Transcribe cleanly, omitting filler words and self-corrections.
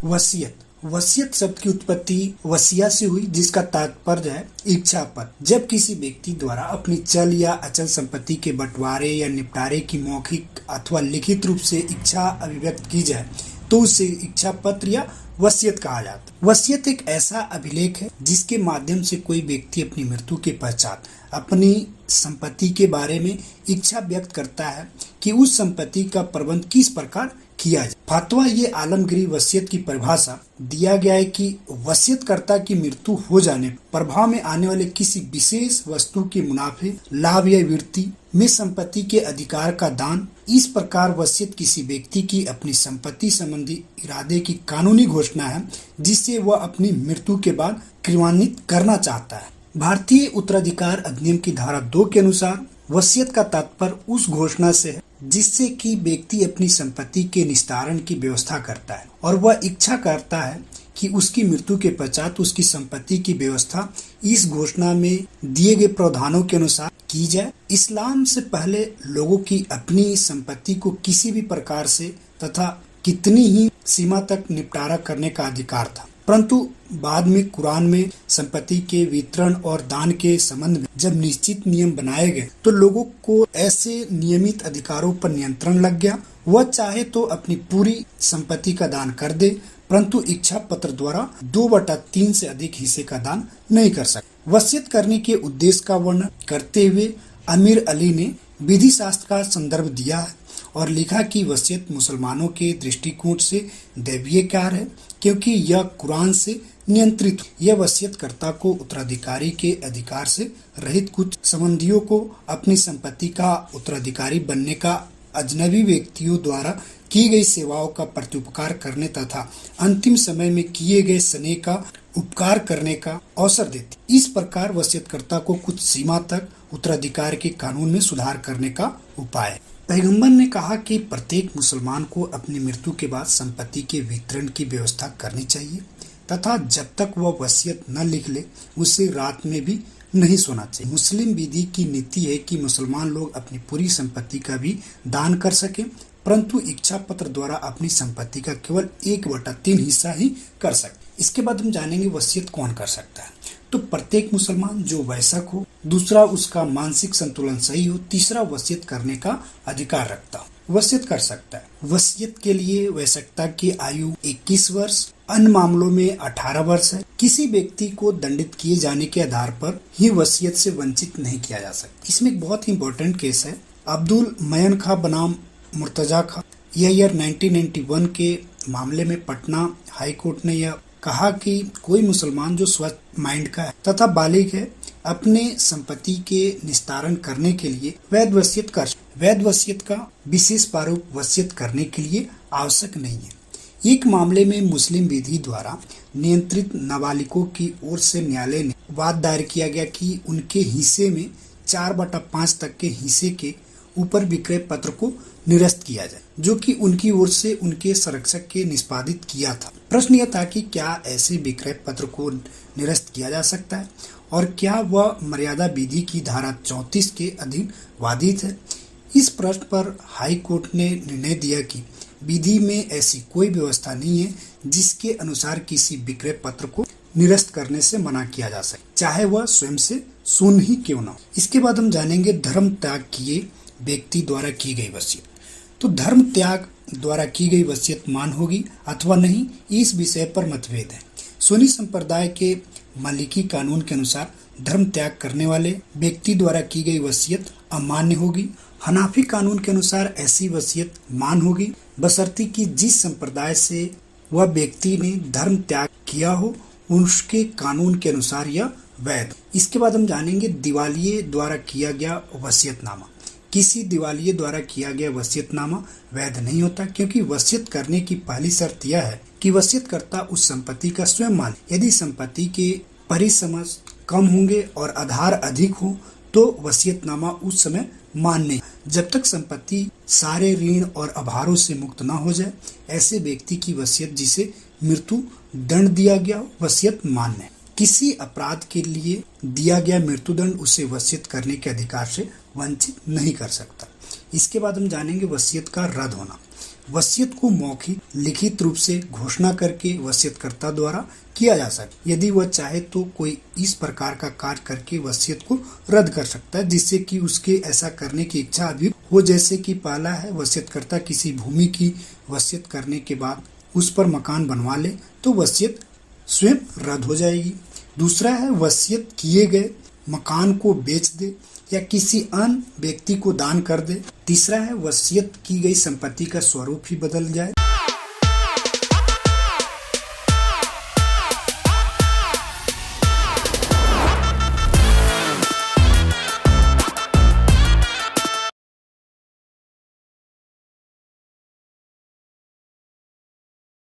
वसीयत। वसीयत शब्द की उत्पत्ति वसिया से हुई, जिसका तात्पर्य है इच्छा पत्र। जब किसी व्यक्ति द्वारा अपनी चल या अचल संपत्ति के बंटवारे या निपटारे की मौखिक अथवा लिखित रूप से इच्छा अभिव्यक्त की जाए तो उसे इच्छा पत्र या वसीयत कहा जाता है। वसीयत एक ऐसा अभिलेख है जिसके माध्यम से कोई व्यक्ति अपनी मृत्यु के पश्चात अपनी संपत्ति के बारे में इच्छा व्यक्त करता है कि उस संपत्ति का प्रबंध किस प्रकार किया जाए। फतवा ये आलमगीरी वसीयत की परिभाषा दिया गया है कि वसीयतकर्ता की मृत्यु हो जाने पर प्रभाव में आने वाले किसी विशेष वस्तु के मुनाफे, लाभ या वृत्ति में संपत्ति के अधिकार का दान। इस प्रकार वसीयत किसी व्यक्ति की अपनी संपत्ति संबंधी इरादे की कानूनी घोषणा है जिसे वह अपनी मृत्यु के बाद क्रियान्वित करना चाहता है। भारतीय उत्तराधिकार अधिनियम की धारा 2 के अनुसार वसीयत का तात्पर्य उस घोषणा से है जिससे कि व्यक्ति अपनी संपत्ति के निस्तारण की व्यवस्था करता है और वह इच्छा करता है कि उसकी मृत्यु के पश्चात उसकी संपत्ति की व्यवस्था इस घोषणा में दिए गए प्रावधानों के अनुसार की जाए। इस्लाम से पहले लोगों की अपनी संपत्ति को किसी भी प्रकार से तथा कितनी ही सीमा तक निपटारा करने का अधिकार था, परंतु बाद में कुरान में संपत्ति के वितरण और दान के संबंध में जब निश्चित नियम बनाए गए तो लोगों को ऐसे नियमित अधिकारों पर नियंत्रण लग गया। वह चाहे तो अपनी पूरी संपत्ति का दान कर दे, परंतु इच्छा पत्र द्वारा 2/3 से अधिक हिस्से का दान नहीं कर सकते। वसीयत करने के उद्देश्य का वर्णन करते हुए अमीर अली ने विधि शास्त्र का संदर्भ दिया है और लिखा कि वसीयत मुसलमानों के दृष्टिकोण से दैवीय कार्य है क्योंकि यह कुरान से नियंत्रित। यह वसीयतकर्ता को उत्तराधिकारी के अधिकार से रहित कुछ संबंधियों को अपनी संपत्ति का उत्तराधिकारी बनने का, अजनबी व्यक्तियों द्वारा की गई सेवाओं का प्रत्युपकार करने तथा अंतिम समय में किए गए स्नेह का उपकार करने का अवसर देती। इस प्रकार वसीयतकर्ता को कुछ सीमा तक उत्तराधिकार के कानून में सुधार करने का उपाय है। पैगंबर ने कहा कि प्रत्येक मुसलमान को अपनी मृत्यु के बाद संपत्ति के वितरण की व्यवस्था करनी चाहिए तथा जब तक वह वसीयत न लिख ले उसे रात में भी नहीं सोना चाहिए। मुस्लिम विधि की नीति है कि मुसलमान लोग अपनी पूरी संपत्ति का भी दान कर सके, परंतु इच्छा पत्र द्वारा अपनी संपत्ति का केवल 1/3 हिस्सा ही कर सकते। इसके बाद हम जानेंगे वसीयत कौन कर सकता है। तो प्रत्येक मुसलमान जो वयस्क हो, दूसरा उसका मानसिक संतुलन सही हो, तीसरा वसीयत करने का अधिकार रखता हो, वसीयत कर सकता है। वसीयत के लिए वयस्कता की आयु 21 वर्ष, अन्य मामलों में 18 वर्ष है। किसी व्यक्ति को दंडित किए जाने के आधार पर ही वसीयत से वंचित नहीं किया जा सकता। इसमें एक बहुत ही इंपॉर्टेंट केस है अब्दुल मयन खां बनाम मुर्तजा खां। यह ईयर 1991 के मामले में पटना हाई कोर्ट ने यह कहा कि कोई मुसलमान जो स्वस्थ माइंड का है तथा बालिग है अपने संपत्ति के निस्तारण करने के लिए वैध वसीयत कर। वैध वसीयत का विशेष प्रारूप वसीयत करने के लिए आवश्यक नहीं है। एक मामले में मुस्लिम विधि द्वारा नियंत्रित नाबालिगों की ओर से न्यायालय ने वाद दायर किया गया कि उनके हिस्से में 4/5 तक के हिस्से के ऊपर विक्रय पत्र को निरस्त किया जाए, जो कि उनकी ओर से उनके संरक्षक के निष्पादित किया था। प्रश्न यह था कि क्या ऐसे विक्रय पत्र को निरस्त किया जा सकता है और क्या वह मर्यादा विधि की धारा 34 के अधीन वादित है। इस प्रश्न पर हाई कोर्ट ने निर्णय दिया कि विधि में ऐसी कोई व्यवस्था नहीं है जिसके अनुसार किसी विक्रय पत्र को निरस्त करने से मना किया जा सके, चाहे वह स्वयं से शून्य ही क्यों न हो। इसके बाद हम जानेंगे धर्म त्याग किए व्यक्ति द्वारा की गई वसीयत। तो धर्म त्याग द्वारा की गई वसीयत मान होगी अथवा नहीं, इस विषय पर मतभेद है। सुन्नी संप्रदाय के मालिकी कानून के अनुसार धर्म त्याग करने वाले व्यक्ति द्वारा की गई वसीयत अमान्य होगी। हनाफी कानून के अनुसार ऐसी वसीयत मान होगी बशर्ते कि जिस संप्रदाय से वह व्यक्ति ने धर्म त्याग किया हो उसके कानून के अनुसार यह वैध। इसके बाद हम जानेंगे दिवालिये द्वारा किया गया वसीयतनामा। किसी दिवालिये द्वारा किया गया वसीयतनामा वैध नहीं होता क्योंकि वसीयत करने की पहली शर्त यह है कि वसीयतकर्ता उस संपत्ति का स्वयं मालिक। यदि संपत्ति के परिसमझ कम होंगे और आधार अधिक हो तो वसीयतनामा उस समय मान्य। जब तक संपत्ति सारे ऋण और आभारों से मुक्त न हो जाए ऐसे व्यक्ति की वसीयत जिसे मृत्यु दंड दिया गया वसीयत मान्य है। किसी अपराध के लिए दिया गया मृत्युदंड उसे वसीयत करने के अधिकार से वंचित नहीं कर सकता। इसके बाद हम जानेंगे वसीयत का रद्द होना। वसीयत को मौखिक लिखित रूप से घोषणा करके वसीयतकर्ता द्वारा किया जा सके। यदि वह चाहे तो कोई इस प्रकार का कार्य करके वसीयत को रद्द कर सकता है जिससे कि उसके ऐसा करने की इच्छा अभी हो। जैसे कि पहला है, वसीयतकर्ता किसी भूमि की वसीयत करने के बाद उस पर मकान बनवा ले तो वसीयत स्वयं रद्द हो जाएगी। दूसरा है, वसीयत किए गए मकान को बेच दे या किसी अन्य व्यक्ति को दान कर दे। तीसरा है, वसीयत की गई संपत्ति का स्वरूप ही बदल जाए।